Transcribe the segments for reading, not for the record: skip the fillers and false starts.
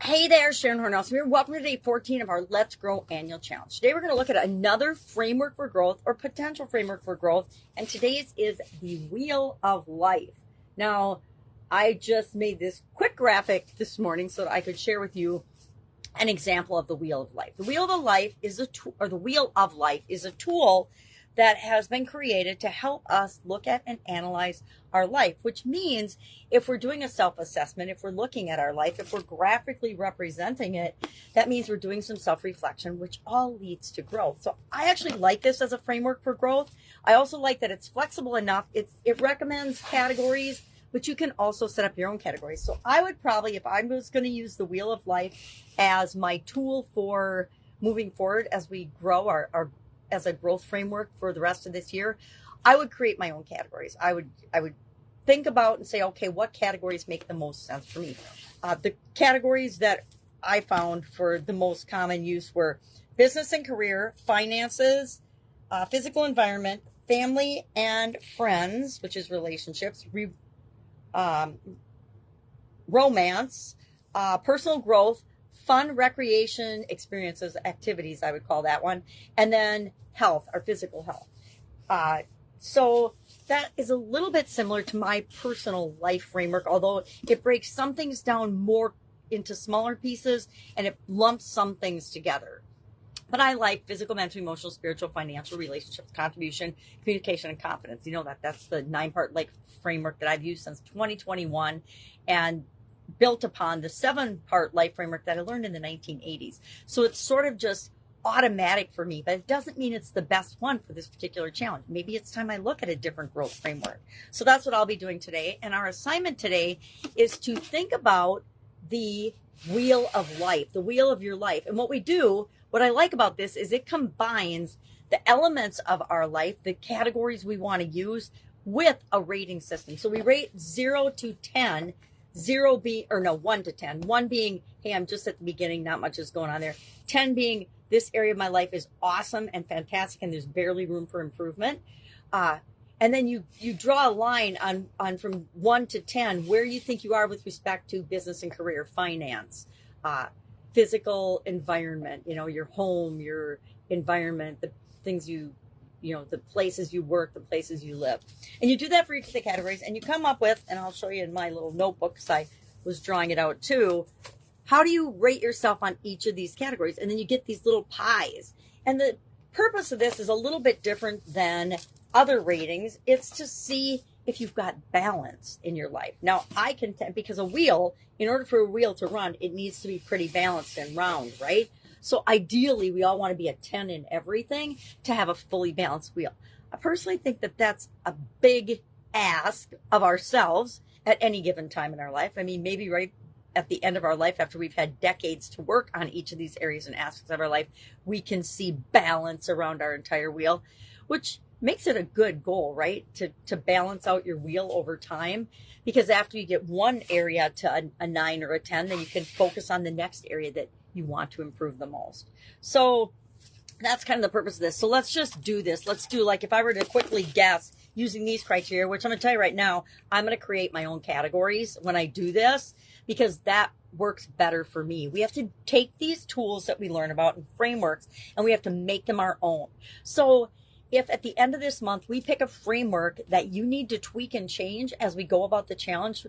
Hey there, Sharon Horne-Ellstrom here. Welcome to day 14 of our Let's Grow annual challenge. Today we're going to look at another framework for growth or potential framework for growth, and today's is the Wheel of Life. Now, I just made this quick graphic this morning so that I could share with you an example of the Wheel of Life. The Wheel of Life is the Wheel of Life is a tool that has been created to help us look at and analyze our life, which means if we're doing a self-assessment, if we're looking at our life, if we're graphically representing it, that means we're doing some self-reflection, which all leads to growth. So I actually like this as a framework for growth. I also like that it's flexible enough. It recommends categories, but you can also set up your own categories. So I would probably, if I was going to use the Wheel of Life as my tool for moving forward as we grow our as a growth framework for the rest of this year, I would create my own categories. I would think about and say, okay, what categories make the most sense for me? The categories that I found for the most common use were business and career, finances, physical environment, family and friends, which is relationships, romance, personal growth, fun, recreation, experiences, activities, I would call that one. And then health, or physical health. So that is a little bit similar to my personal life framework, although it breaks some things down more into smaller pieces and it lumps some things together. But I like physical, mental, emotional, spiritual, financial, relationships, contribution, communication, and confidence. You know that's the 9-part life framework that I've used since 2021 and built upon the 7-part life framework that I learned in the 1980s. So it's sort of just automatic for me, but it doesn't mean it's the best one for this particular challenge. Maybe it's time I look at a different growth framework. So that's what I'll be doing today. And our assignment today is to think about the Wheel of Life, the wheel of your life. And what we do, what I like about this is it combines the elements of our life, the categories we want to use, with a rating system. So we rate 0 to 10, 1 to 10. 1 being, hey, I'm just at the beginning, not much is going on there. 10 being, this area of my life is awesome and fantastic and there's barely room for improvement. And then you draw a line on from 1 to 10 where you think you are with respect to business and career, finance, physical environment, your home, your environment, the things the places you work, the places you live. And you do that for each of the categories and you come up with, and I'll show you in my little notebook because I was drawing it out too, how do you rate yourself on each of these categories? And then you get these little pies. And the purpose of this is a little bit different than other ratings. It's to see if you've got balance in your life. Now, I can, because a wheel, in order for a wheel to run, it needs to be pretty balanced and round, right? So ideally, we all want to be a 10 in everything to have a fully balanced wheel. I personally think that that's a big ask of ourselves at any given time in our life. I mean, maybe right at the end of our life, after we've had decades to work on each of these areas and aspects of our life, we can see balance around our entire wheel, which makes it a good goal, right? To balance out your wheel over time, because after you get one area to a 9 or a 10, then you can focus on the next area that you want to improve the most. So that's kind of the purpose of this. So let's just do this. Let's do, like, if I were to quickly guess using these criteria, which I'm going to tell you right now, I'm going to create my own categories when I do this, because that works better for me. We have to take these tools that we learn about and frameworks, and we have to make them our own. So if at the end of this month, we pick a framework that you need to tweak and change as we go about the challenge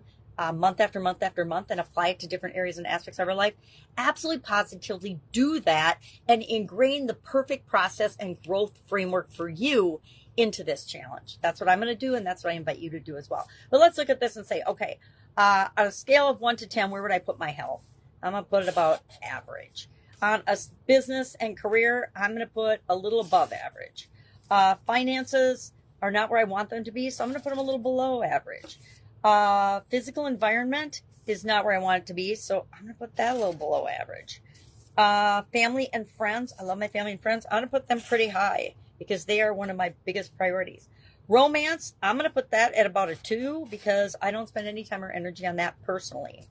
month after month after month and apply it to different areas and aspects of our life, absolutely positively do that and ingrain the perfect process and growth framework for you into this challenge. That's what I'm going to do, and that's what I invite you to do as well. But let's look at this and say, okay, on a scale of 1 to 10, where would I put my health? I'm going to put it about average. On a business and career, I'm going to put a little above average. Finances are not where I want them to be, so I'm going to put them a little below average. Physical environment is not where I want it to be, so I'm going to put that a little below average. Family and friends, I love my family and friends. I'm going to put them pretty high because they are one of my biggest priorities. Romance, I'm going to put that at about a 2 because I don't spend any time or energy on that personally.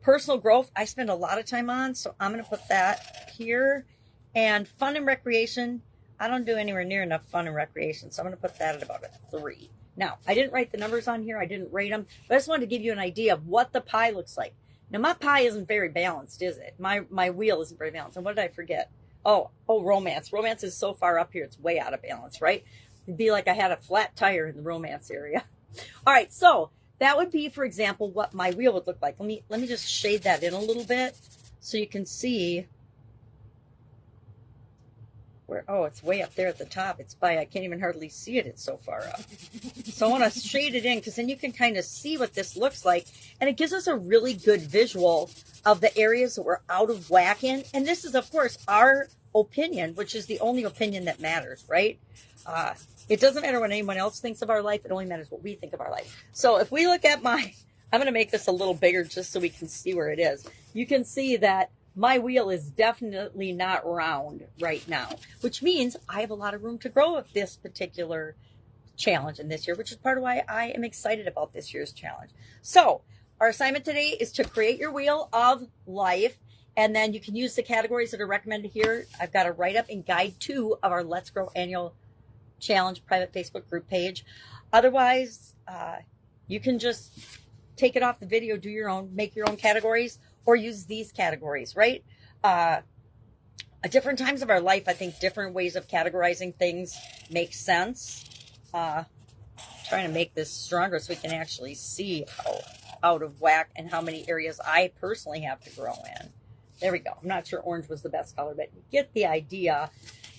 Personal growth, I spend a lot of time on, so I'm going to put that here. And fun and recreation, I don't do anywhere near enough fun and recreation, so I'm going to put that at about a 3. Now, I didn't write the numbers on here. I didn't rate them, but I just wanted to give you an idea of what the pie looks like. Now my pie isn't very balanced, is it? My wheel isn't very balanced. And what did I forget? Oh, romance. Romance is so far up here, it's way out of balance, right? It'd be like I had a flat tire in the romance area. All right, so that would be, for example, what my wheel would look like. Let me just shade that in a little bit so you can see where, oh, it's way up there at the top. It's by, I can't even hardly see it. It's so far up. So I want to shade it in because then you can kind of see what this looks like. And it gives us a really good visual of the areas that we're out of whack in. And this is, of course, our opinion, which is the only opinion that matters, right? It doesn't matter what anyone else thinks of our life. It only matters what we think of our life. So if we look at I'm going to make this a little bigger just so we can see where it is. You can see that my wheel is definitely not round right now, which means I have a lot of room to grow with this particular challenge in this year, which is part of why I am excited about this year's challenge. So our assignment today is to create your wheel of life. And then you can use the categories that are recommended here. I've got a write-up in Guide 2 of our Let's Grow Annual Challenge private Facebook group page. Otherwise, you can just take it off the video, do your own, make your own categories, or use these categories, right? At different times of our life, I think different ways of categorizing things make sense. Trying to make this stronger so we can actually see how out of whack and how many areas I personally have to grow in. There we go. I'm not sure orange was the best color, but you get the idea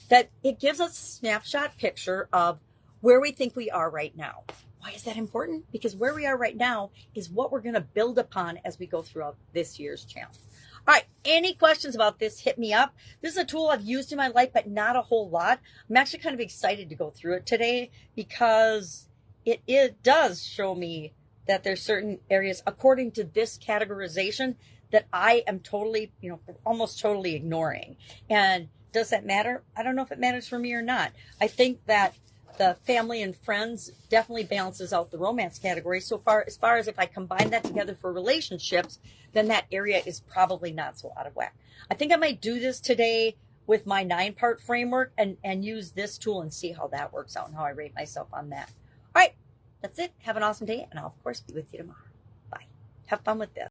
that it gives us a snapshot picture of where we think we are right now. Why is that important? Because where we are right now is what we're going to build upon as we go throughout this year's challenge. All right, any questions about this, hit me up. This is a tool I've used in my life, but not a whole lot. I'm actually kind of excited to go through it today because it does show me that there's certain areas, according to this categorization, that I am totally, almost totally ignoring. And does that matter? I don't know if it matters for me or not. I think that the family and friends definitely balances out the romance category. So far as if I combine that together for relationships, then that area is probably not so out of whack. I think I might do this today with my 9-part framework and use this tool and see how that works out and how I rate myself on that. All right, that's it. Have an awesome day, and I'll, of course, be with you tomorrow. Bye. Have fun with this.